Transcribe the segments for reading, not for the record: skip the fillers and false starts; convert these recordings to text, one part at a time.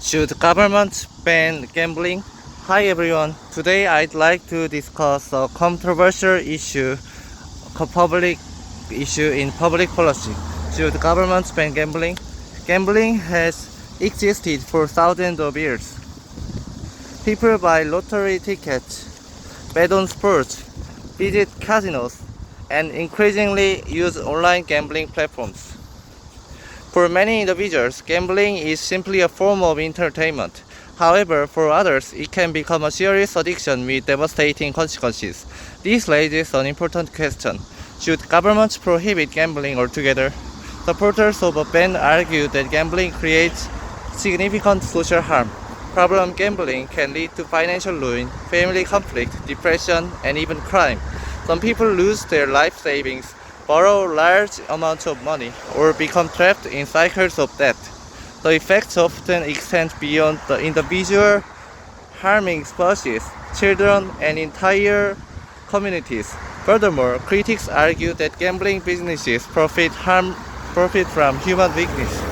Should government ban gambling? Hi everyone. Today I'd like to discuss a controversial public issue in public policy. Should government ban gambling? Gambling has existed for thousands of years. People buy lottery tickets, bet on sports, visit casinos, and increasingly use online gambling platforms. For many individuals, gambling is simply a form of entertainment. However, for others, it can become a serious addiction with devastating consequences. This raises an important question. Should governments prohibit gambling altogether? Supporters of a ban argue that gambling creates significant social harm. Problem gambling can lead to financial ruin, family conflict, depression, and even crime. Some people lose their life savings, borrow large amounts of money, or become trapped in cycles of debt. The effects often extend beyond the individual, harming spouses, children, and entire communities. Furthermore, critics argue that gambling businesses profit from human weakness.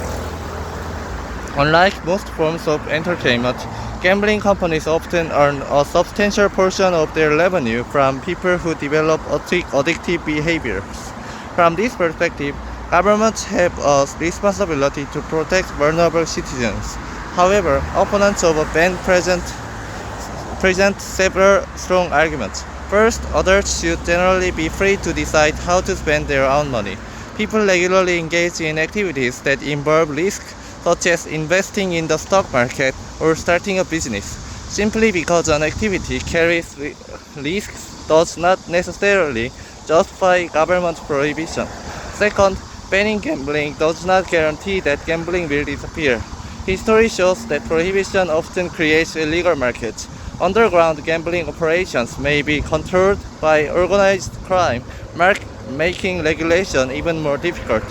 Unlike most forms of entertainment, gambling companies often earn a substantial portion of their revenue from people who develop addictive behaviors. From this perspective, governments have a responsibility to protect vulnerable citizens. However, opponents of a ban present several strong arguments. First, adults should generally be free to decide how to spend their own money. People regularly engage in activities that involve risk, such as investing in the stock market or starting a business. Simply because an activity carries risks does not necessarily justify government prohibition. Second, banning gambling does not guarantee that gambling will disappear. History shows that prohibition often creates illegal markets. Underground gambling operations may be controlled by organized crime, making regulation even more difficult.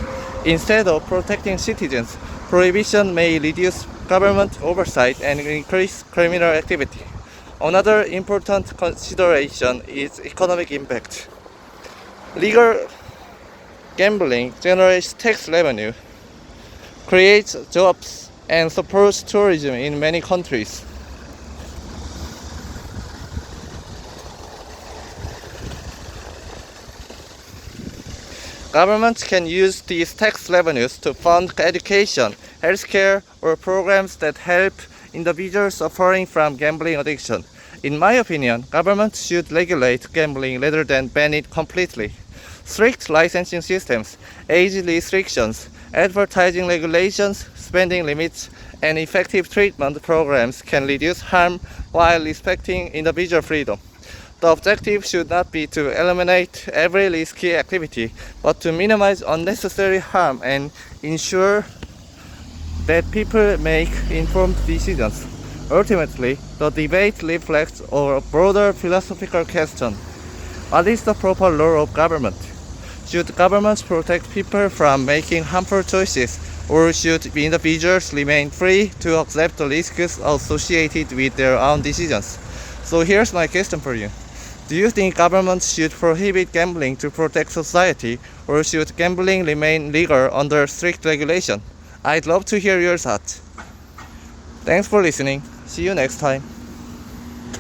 Instead of protecting citizens, prohibition may reduce government oversight and increase criminal activity. Another important consideration is economic impact. Legal gambling generates tax revenue, creates jobs, and supports tourism in many countries. Governments can use these tax revenues to fund education, healthcare, or programs that help individuals suffering from gambling addiction. In my opinion, governments should regulate gambling rather than ban it completely. Strict licensing systems, age restrictions, advertising regulations, spending limits, and effective treatment programs can reduce harm while respecting individual freedom. The objective should not be to eliminate every risky activity, but to minimize unnecessary harm and ensure that people make informed decisions. Ultimately, the debate reflects a broader philosophical question. What is the proper role of government? Should governments protect people from making harmful choices, or should individuals remain free to accept the risks associated with their own decisions? So here's my question for you. Do you think governments should prohibit gambling to protect society, or should gambling remain legal under strict regulation? I'd love to hear your thoughts. Thanks for listening. See you next time.